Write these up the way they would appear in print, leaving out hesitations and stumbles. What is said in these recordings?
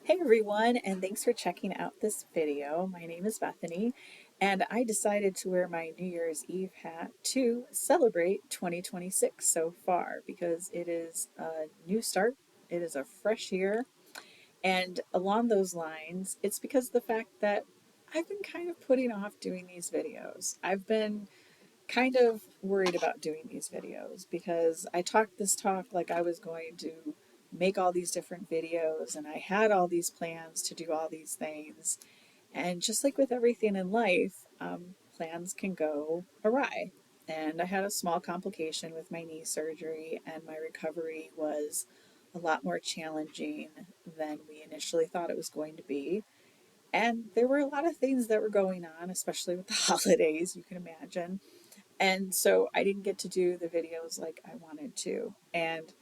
Hey everyone, and thanks for checking out this video. My name is Bethany, and I decided to wear my New Year's Eve hat to celebrate 2026 so far because it is a new start, it is a fresh year, and along those lines, it's because of the fact that I've been kind of putting off doing these videos. I've been kind of worried about doing these videos because I talked this talk like I was going to make all these different videos and I had all these plans to do all these things. And just like with everything in life, plans can go awry. And I had a small complication with my knee surgery, and my recovery was a lot more challenging than we initially thought it was going to be. And there were a lot of things that were going on, especially with the holidays, you can imagine. And so I didn't get to do the videos like I wanted to. And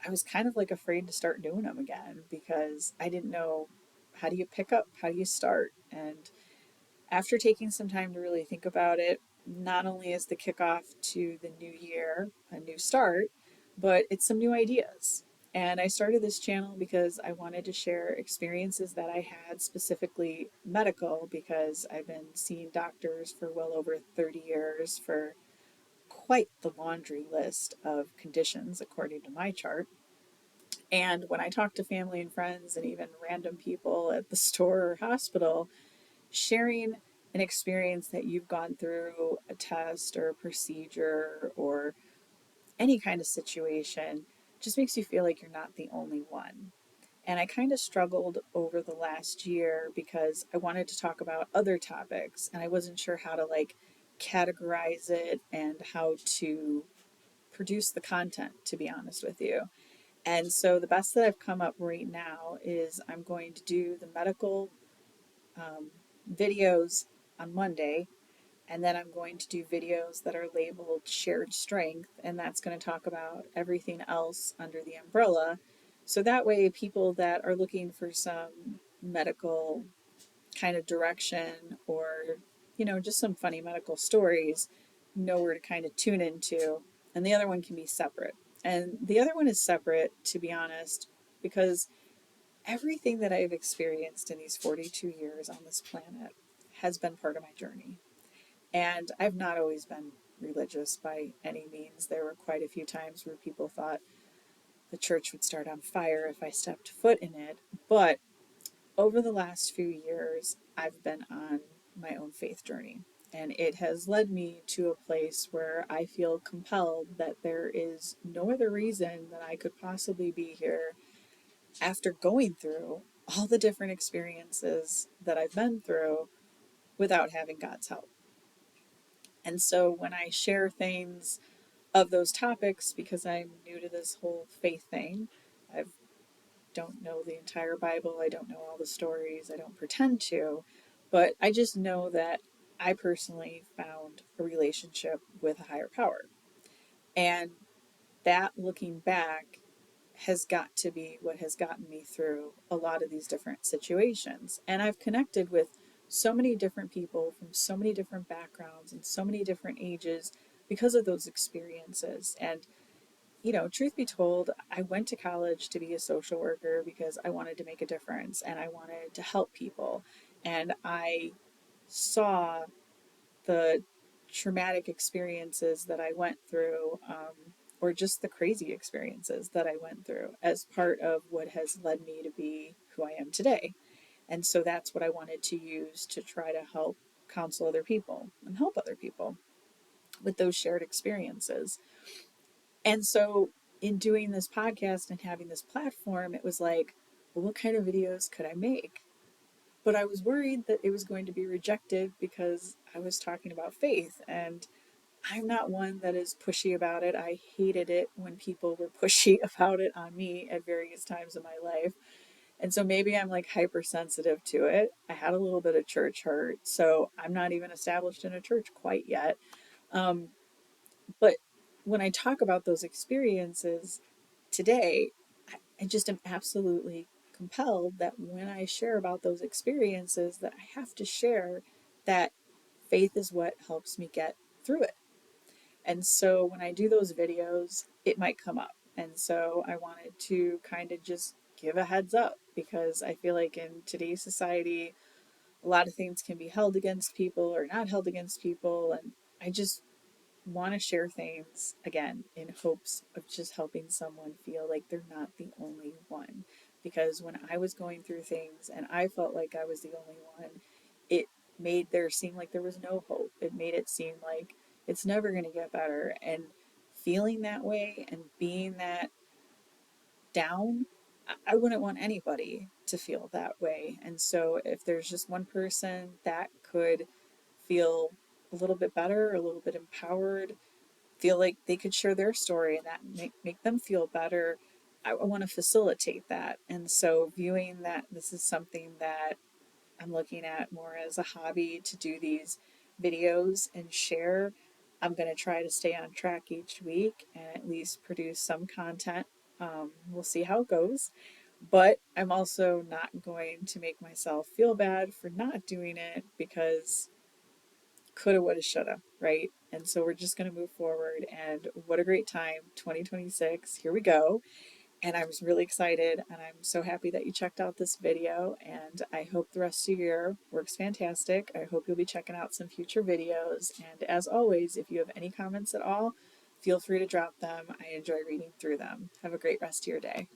I was kind of like afraid to start doing them again because I didn't know, how do you pick up? How do you start? And after taking some time to really think about it, not only is the kickoff to the new year a new start, but it's some new ideas. And I started this channel because I wanted to share experiences that I had, specifically medical, because I've been seeing doctors for well over 30 years for quite the laundry list of conditions, according to my chart. And when I talk to family and friends and even random people at the store or hospital, sharing an experience that you've gone through, a test or a procedure or any kind of situation, just makes you feel like you're not the only one. And I kind of struggled over the last year because I wanted to talk about other topics and I wasn't sure how to categorize it and how to produce the content, to be honest with you. And so the best that I've come up right now is I'm going to do the medical um, videos on Monday, and then I'm going to do videos that are labeled shared strength, and that's going to talk about everything else under the umbrella. So that way, people that are looking for some medical kind of direction or, just some funny medical stories know where to kind of tune into. And the other one can be separate. And the other one is separate, to be honest, because everything that I've experienced in these 42 years on this planet has been part of my journey. And I've not always been religious by any means. There were quite a few times where people thought the church would start on fire if I stepped foot in it. But over the last few years, I've been on my own faith journey. And it has led me to a place where I feel compelled that there is no other reason that I could possibly be here after going through all the different experiences that I've been through without having God's help. And so when I share things of those topics, because I'm new to this whole faith thing, I don't know the entire Bible, I don't know all the stories, I don't pretend to, but I just know that I personally found a relationship with a higher power. And that, looking back, has got to be what has gotten me through a lot of these different situations. And I've connected with so many different people from so many different backgrounds and so many different ages because of those experiences. And, truth be told, I went to college to be a social worker because I wanted to make a difference and I wanted to help people. And I saw the traumatic experiences that I went through, or just the crazy experiences that I went through, as part of what has led me to be who I am today. And so that's what I wanted to use to try to help counsel other people and help other people with those shared experiences. And so, in doing this podcast and having this platform, it was like, well, what kind of videos could I make? But I was worried that it was going to be rejected because I was talking about faith. And I'm not one that is pushy about it. I hated it when people were pushy about it on me at various times in my life. And so maybe I'm like hypersensitive to it. I had a little bit of church hurt. So I'm not even established in a church quite yet. Um, but when I talk about those experiences today, I just am absolutely compelled that when I share about those experiences, that I have to share that faith is what helps me get through it. And so when I do those videos, it might come up. And so I wanted to kind of just give a heads up, because I feel like in today's society, a lot of things can be held against people or not held against people. And I just want to share things again in hopes of just helping someone feel like they're not the only one. Because when I was going through things and I felt like I was the only one, it made there seem like there was no hope. It made it seem like it's never going to get better. And feeling that way and being that down, I wouldn't want anybody to feel that way. And so if there's just one person that could feel a little bit better, a little bit empowered, feel like they could share their story and that make them feel better, I want to facilitate that. And so viewing that this is something that I'm looking at more as a hobby to do these videos and share, I'm going to try to stay on track each week and at least produce some content. We'll see how it goes. But I'm also not going to make myself feel bad for not doing it, because coulda, woulda, shoulda, right? And so we're just going to move forward. And what a great time, 2026. Here we go. And I was really excited, and I'm so happy that you checked out this video. And I hope the rest of your year works fantastic. I hope you'll be checking out some future videos. And as always, if you have any comments at all, feel free to drop them. I enjoy reading through them. Have a great rest of your day.